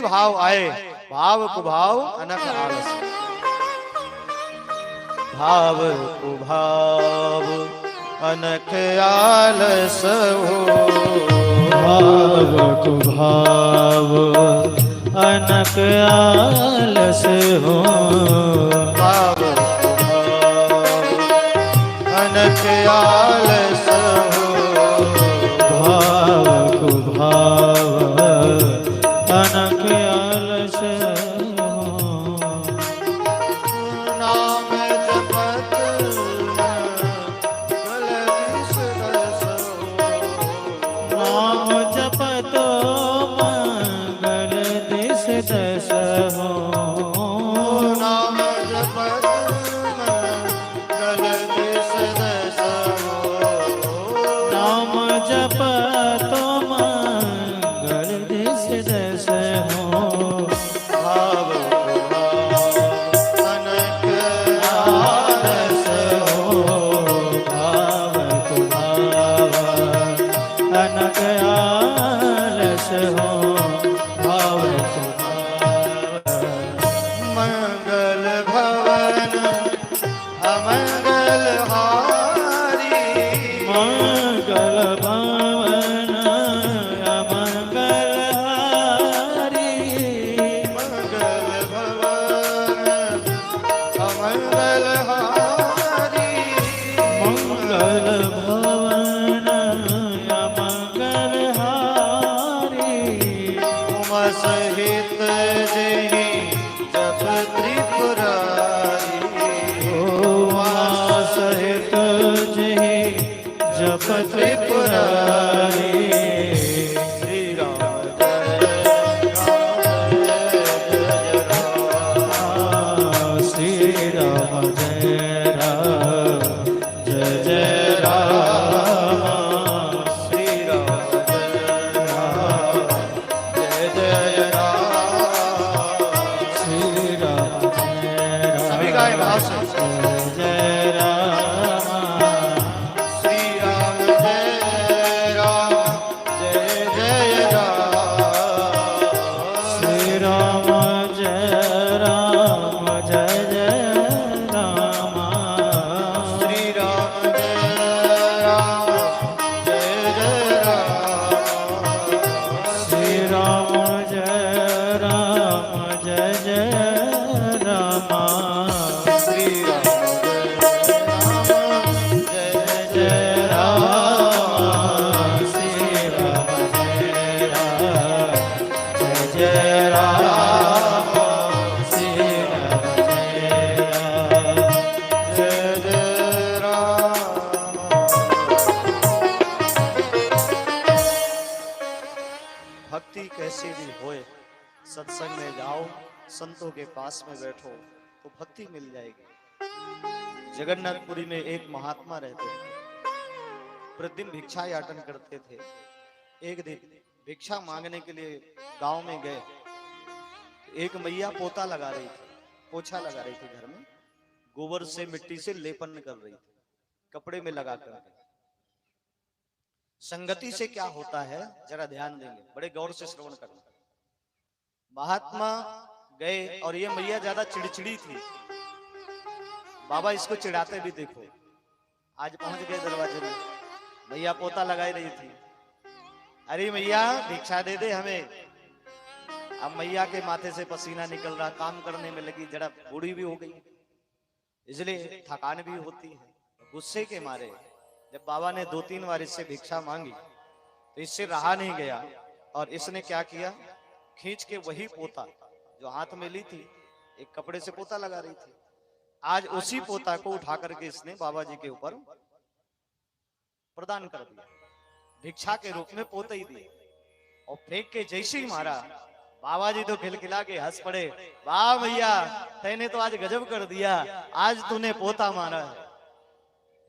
भाव आए, भाव कुभाव अनक आलस, भाव कुभाव अनक आलस हो, भाव कुभाव अनक आलस हो, भाव कुभाव अनक आलस हो, भाव कुभाव अनक आलस हो। नाम जपत गल दिस दस हो, नाम जपतो मंगल दिस दस हो, नाम जपत गल दिस दस हो, नाम जपतो मंगल दिस दस हो, भाव अनक आलस हो, भाव कुभाव अनक आलस हो, भाव कुभाव मंगल भवन अमंगल हारी, मंगल भवन अमंगल हारी, मंगल भवन अमंगल हारी, मंगल भवन अमंगल हारी, उमा सहित जही जप त्रिपुरारी, उमा सहित जहि जप त्रिपुरारी, श्री राम जय राम, श्री राम जय राम जय जय राम, श्री राम जय राम जय जय राम, श्री राम जय राम सभी गाए भाव से, जय राम, श्री राम जय राम जय जय राम, श्री राम जय राम जय जय राम, श्री राम जय राम जय जय राम, श्री कैसे भी होए, सत्संग में जाओ, संतों के पास में बैठो तो भक्ति मिल जाएगी। जगन्नाथपुरी में एक महात्मा रहते थे, प्रतिदिन भिक्षा याटन करते थे। एक दिन भिक्षा मांगने के लिए गांव में गए, एक मैया पोता लगा रही थी, पोछा लगा रही थी, घर में गोबर से मिट्टी से लेपन कर रही थी, कपड़े में लगा कर। संगति से क्या होता है जरा ध्यान देंगे, बड़े गौर से श्रवण करना। महात्मा गए और ये मैया ज्यादा चिड़चिड़ी थी, बाबा इसको चिढ़ाते भी देखो। आज पहुंच गए दरवाजे में, मैया पोता लगाई रही थी, अरे मैया भिक्षा दे दे हमें। अब मैया के माथे से पसीना निकल रहा, काम करने में लगी, जरा बूढ़ी भी हो गई, इसलिए थकान भी होती है। गुस्से के मारे जब बाबा ने 2-3 बार इससे भिक्षा मांगी तो इससे रहा नहीं गया और इसने क्या किया, खींच के वही पोता जो हाथ में ली थी, एक कपड़े से पोता लगा रही थी, आज उसी पोता को उठा करके इसने बाबा जी के ऊपर प्रदान कर दिया, भिक्षा के रूप में पोते ही दिए। और फेंक के जैसे ही मारा, बाबा जी तो खिलखिला के हंस पड़े, वाह भैया तैने तो आज गजब कर दिया, आज तूने पोता मारा है,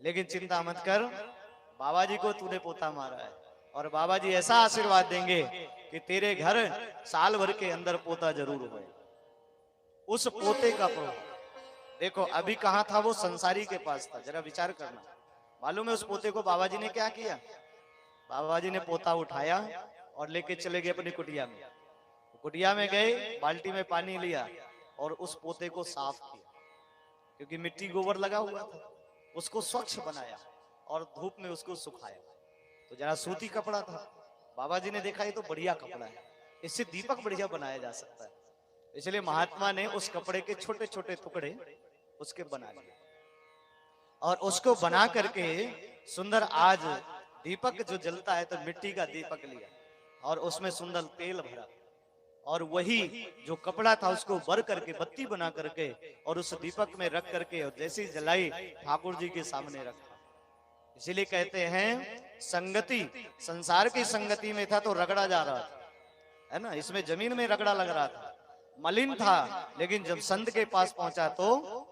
लेकिन चिंता मत कर, बाबा जी को तूने पोता मारा है और बाबा जी ऐसा आशीर्वाद देंगे कि तेरे घर साल भर के अंदर पोता जरूर होए। उस पोते का प्रभाव देखो, अभी कहां था वो, संसारी के पास था। जरा विचार करना, मालूम है उस पोते को बाबा जी ने क्या किया? बाबा जी ने पोता उठाया और लेके चले गए अपनी कुटिया में। कुटिया में गए, बाल्टी में पानी लिया और उस पोते को साफ किया, क्योंकि मिट्टी गोबर लगा हुआ था। उसको स्वच्छ बनाया और धूप में उसको सुखाया। तो जरा सूती कपड़ा था, बाबा जी ने देखा ये तो बढ़िया कपड़ा है, इससे दीपक बढ़िया बनाया जा सकता है। इसलिए महात्मा ने उस कपड़े के छोटे छोटे टुकड़े उसके बना लिए और उसको बना करके सुंदर आज दीपक जो जलता है तो मिट्टी का दीपक लिया और उसमें सुंदर तेल भरा और वही जो कपड़ा था उसको भर करके बत्ती बना करके और उस दीपक में रख करके और जैसी जलाई ठाकुर जी के सामने रखा। इसीलिए कहते हैं संगति, संसार की संगति में था तो रगड़ा जा रहा था, है ना, इसमें जमीन में रगड़ा लग रहा था, मलिन था, लेकिन जब संत के पास पहुंचा तो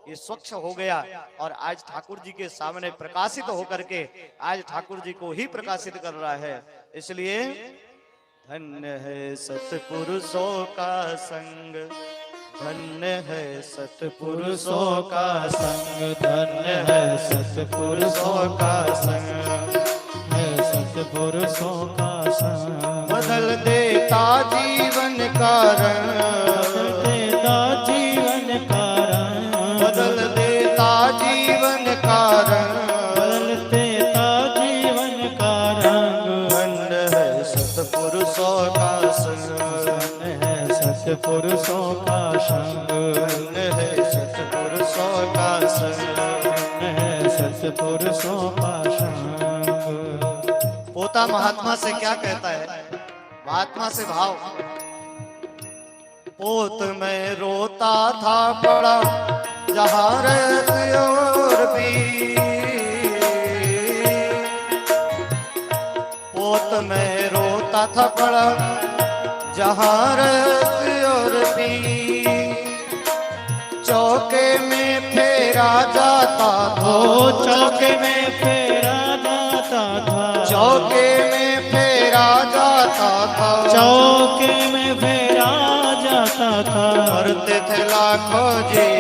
ये स्वच्छ हो गया और आज ठाकुर जी के सामने प्रकाशित होकर के आज ठाकुर जी को ही प्रकाशित कर रहा है। इसलिए धन्य है सतपुरुषों का संग, धन्य है सतपुरुषों का संग, धन्य है सतपुरुषों का संग, है सतपुरुषों का संग। बदल देता जीवन का रंग, देता जीवन का रंग, बदल देता जीवन का रंग, बदल देता जीवन का रंग। धन्य है सतपुरुषों का संग, धन्य है सतपुरुषों का संग, धन्य है सतपुरुषों का संग, धन्य है सतपुरुषों का संग। पोता महात्मा से क्या कहता है, महात्मा से भाव, पोत में रोता था पड़ा जहाँ रहती और भी, पोत में रोता था पड़ा जहाँ रहती और भी, चौके में फेरा जाता था, चौके में फेरा जाता था, चौके में फेरा जाता था, चौके में फेरा जाता था। करते थे लाखों जी,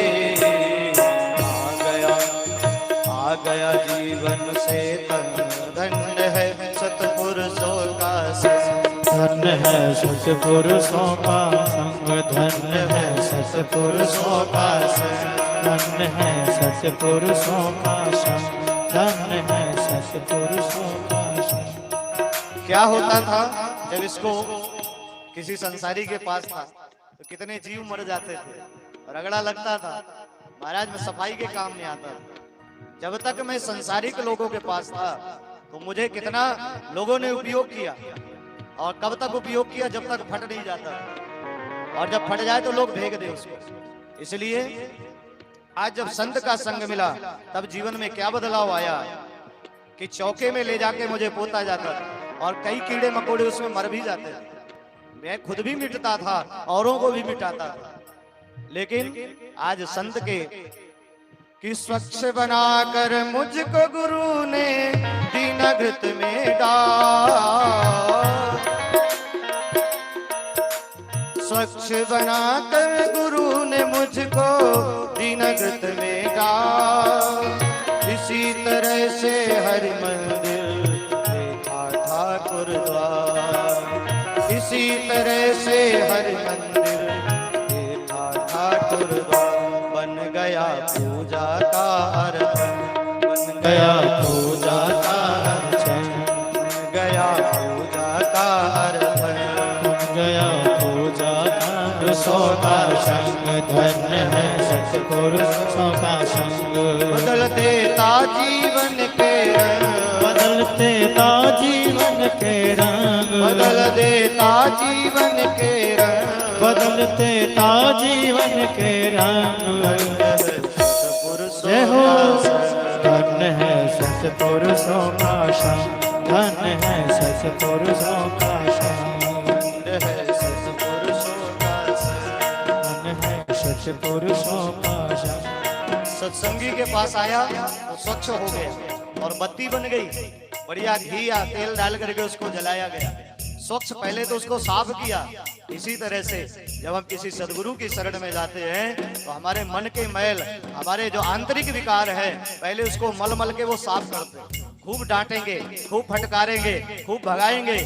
आ गया जीवन से तन, धन्य है सतपुरुषों का संग, धन्य है सतपुरुषों का संग, धन्य है सतपुरुषों का संग, धन्य है सतपुरुषों का संग, धन्य है सतपुरुषों का संग। क्या होता था जब इसको किसी संसारी के पास था तो कितने जीव मर जाते थे, रगड़ा लगता था, महाराज में सफाई के काम नहीं आता था। जब तक मैं संसारिक लोगों के पास था तो मुझे कितना लोगों ने उपयोग किया, और कब तक उपयोग किया, जब तक फट नहीं जाता, और जब फट जाए तो लोग फेंक दे उसको। इसलिए आज जब संत का संग मिला तब जीवन में क्या बदलाव आया कि चौके में ले जाके मुझे पोता जाता था और कई कीड़े मकोड़े उसमें मर भी जाते थे, मैं खुद भी मिटता था, औरों को भी मिटाता था। लेकिन आज संत के कि स्वच्छ बनाकर मुझको गुरु ने दीनघृत में डाल, स्वच्छ बनाकर गुरु ने मुझको दीनघृत में डाल, इसी तरह से हर मंदिर देखा ठाकुर द्वार, इसी तरह से हर मंदिर देखा ठाकुर द्वार, बन गया पूजा का अर्थ, बन गया पूजा का अर्थ, बन गया पूजा का अर्थ, बन गया पूजा का पुरुषों का संग, धन्य है सतपुरुषों का संग। बदल देता जीवन के रंग, बदल देता जीवन के रंग, बदल देता जीवन के रंग, बदल देता जीवन के रंग। जय हो, धन्य है सतपुरुषों का संग, धन्य है सतपुरुषों का संग, धन्य है सतपुरुषों का संग। सत्संगी के पास आया तो स्वच्छ हो गया और बत्ती बन गई, बढ़िया घी या तेल डाल करके उसको जलाया गया, स्वच्छ। पहले तो उसको साफ किया। इसी तरह से जब हम किसी सदगुरु की शरण में जाते हैं तो हमारे मन के मैल, हमारे जो आंतरिक विकार है, पहले उसको मल मल के वो साफ करते हैं। खूब डांटेंगे, खूब फटकारेंगे, खूब भगाएंगे,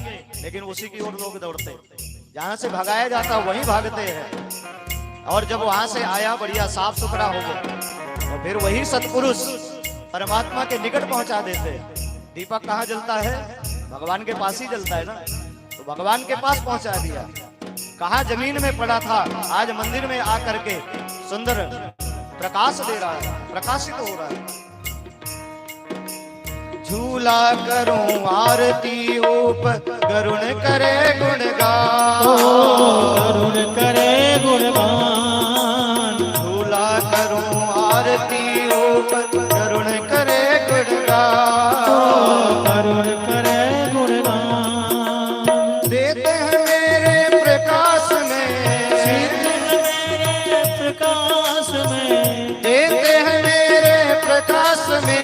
लेकिन उसी की ओर लोग दौड़ते। जहां से भगाया जाता वहीं भागते हैं। और जब वहां से आया बढ़िया साफ सुथरा हो गया, तो फिर वही सत्पुरुष परमात्मा के निकट पहुंचा देते हैं। दीपक कहाँ जलता है? भगवान के पास ही जलता है ना, तो भगवान के पास पहुंचा दिया। कहाँ जमीन में पड़ा था, आज मंदिर में आकर के सुंदर प्रकाश दे रहा है, प्रकाशित हो रहा है। झूला करूं आरती ऊपर गरुण करे गुणगान, करुण करे गुणगान। झूला करूं आरती ऊपर गरुण करे गुणगान, करुण करे गुणगान। देते हैं मेरे प्रकाश में, मेरे प्रकाश में, देते हैं मेरे प्रकाश में,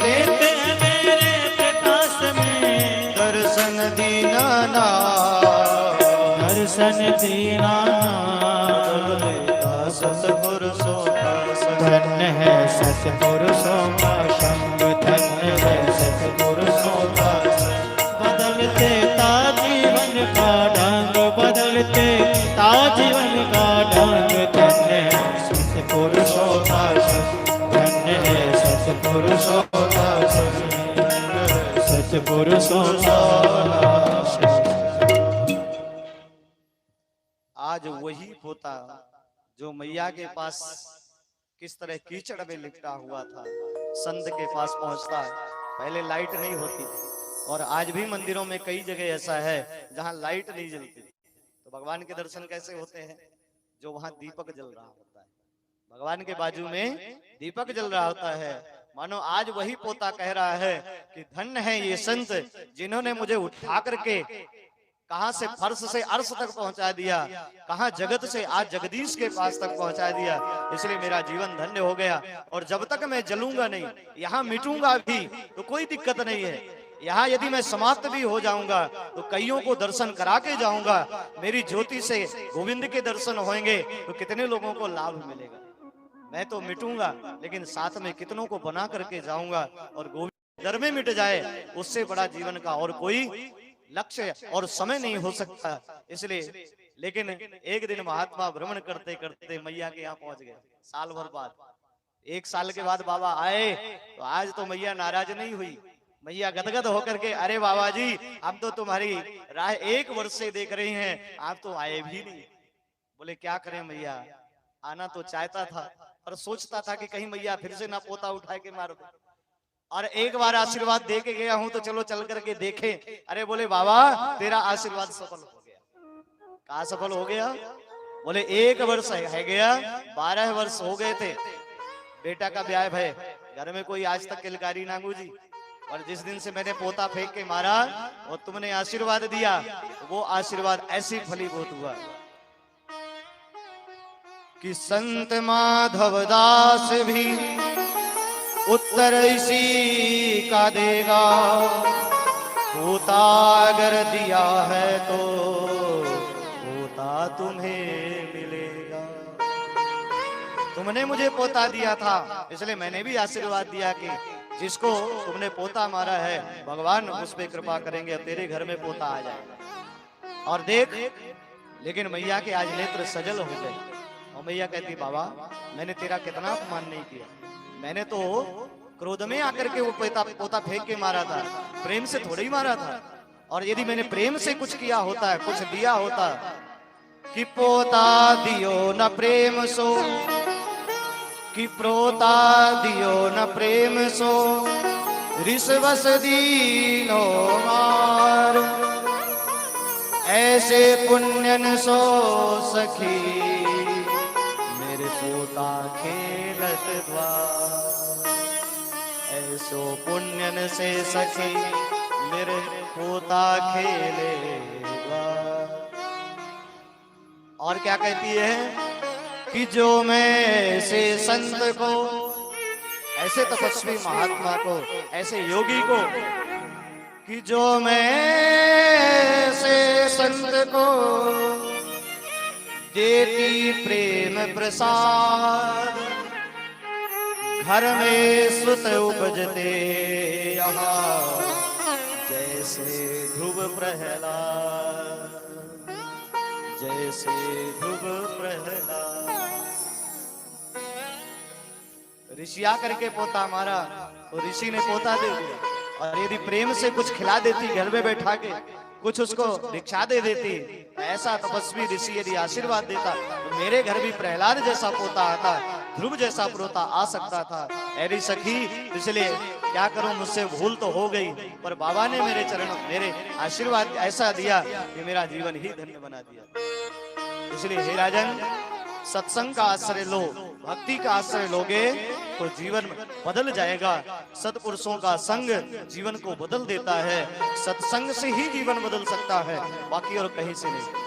देते हैं मेरे प्रकाश में। दर्शन दीनाना, दर्शन दीना। सतपुरुषों का संग, धन्य है सत्पुरुषों का संग, धन्य है सत्पुरुषों का संग। बदलते ताजीवन का ढंग, बदलते ताजीवन का ढंग। धन्य है सत्पुरुषों का संग, धन्य है सत्पुरुषों का संग, सत्पुरुषों का संग। आज वही पोता जो मैया के पास किस तरह कीचड़ में लिपटा हुआ था, संत के पास पहुंचता है। पहले लाइट नहीं होती थी, और आज भी मंदिरों में कई जगह ऐसा है जहां लाइट नहीं जलती, तो भगवान के दर्शन कैसे होते हैं? जो वहां दीपक जल रहा होता है, भगवान के बाजू में दीपक जल रहा होता है। मानो आज वही पोता कह रहा है कि धन्य है ये संत जिन्होंने मुझे उठा करके कहां से फर्श से अर्श तक पहुंचा दिया, कहां जगत से आज जगदीश के पास तक पहुंचा दिया। इसलिए मेरा जीवन धन्य हो गया। और जब तक मैं जलूंगा नहीं, यहाँ मिटूंगा भी तो कोई दिक्कत नहीं है। यहाँ यदि मैं समाप्त भी हो जाऊंगा तो कईयों को दर्शन करा के जाऊंगा। मेरी ज्योति से गोविंद के दर्शन होंगे तो कितने लोगों को लाभ मिलेगा। मैं तो मिटूंगा, लेकिन साथ में कितनों को बना करके जाऊंगा। और गोविंद दर में मिट जाए, उससे बड़ा जीवन का और कोई लक्ष्य और समय नहीं हो सकता। इसलिए लेकिन एक दिन महात्मा भ्रमण करते करते मैया के यहाँ पहुंच गए। साल भर बाद, 1 साल के बाद बाबा आए, तो आज तो मैया नाराज नहीं हुई। मैया गदगद होकर के, अरे बाबा जी, हम तो तुम्हारी राह 1 वर्ष से देख रहे हैं, आप तो आए भी नहीं। बोले क्या करें मैया, आना तो चाहता था, पर सोचता था कि कहीं मैया फिर से ना पोता उठा के मार दे। और एक बार आशीर्वाद दे के गया हूं तो चलो चल करके देखें। अरे बोले बाबा, तेरा आशीर्वाद सफल हो गया। कहा सफल हो गया? बोले 1 वर्ष है गया, 12 वर्ष हो गए थे बेटा का ब्याह भय, घर में कोई आज तक किलकारी ना गूंजी। और जिस दिन से मैंने पोता फेंक के मारा और तुमने आशीर्वाद दिया, वो आशीर्वाद ऐसी फलीभूत हुआ कि संत माधव दास भी उत्तर इसी का देगा। पोता अगर दिया है तो पोता तुम्हें मिलेगा। तुमने मुझे पोता दिया था, इसलिए मैंने भी आशीर्वाद दिया कि जिसको तुमने पोता मारा है, भगवान उस पे कृपा करेंगे, तेरे घर में पोता आ जाएगा। और देख, लेकिन मैया के आज नेत्र सजल हो गए। और मैया कहती, बाबा मैंने तेरा कितना अपमान नहीं किया, मैंने तो क्रोध में आकर के वो पोता फेंक के मारा था, प्रेम से थोड़ा ही मारा था। और यदि मैंने प्रेम से कुछ किया होता है, कुछ दिया होता, कि पोता दियो न प्रेम सो, कि प्रोता दियो न प्रेम सो, रिसवस दीनो मार, ऐसे पुण्यन सो सखी, मेरे पोता खेलत द्वार। ऐसो पुण्यन से सखी, मेरे पोता खेले द्वार। और क्या कहती है कि जो मैं से संत को, ऐसे तपस्वी महात्मा को, ऐसे योगी को, कि जो मैं से संत को देती प्रेम प्रसाद, घर में सुत उपजते यहाँ जैसे ध्रुव प्रहलाद। जैसे ध्रुव प्रहलाद। ऋषि आकर के पोता मारा तो ऋषि ने पोता दे दिया, और यदि प्रेम से कुछ खिला देती घर में बैठा के, कुछ उसको भिक्षा दे देती, ऐसा तपस्वी ऋषि यदि आशीर्वाद देता तो मेरे घर भी प्रहलाद जैसा पोता आता, ध्रुव जैसा पोता आ सकता था। अरे सखी, इसलिए क्या करूं, मुझसे भूल तो हो गई, पर बाबा ने मेरे चरणों, मेरे आशीर्वाद ऐसा दिया कि मेरा जीवन ही धन्य बना दिया। इसलिए हे राजन, सत्संग का आश्रय लो, भक्ति का आश्रय लोगे तो जीवन बदल जाएगा। सत्पुरुषों का संग जीवन को बदल देता है। सत्संग से ही जीवन बदल सकता है, बाकी और कहीं से नहीं।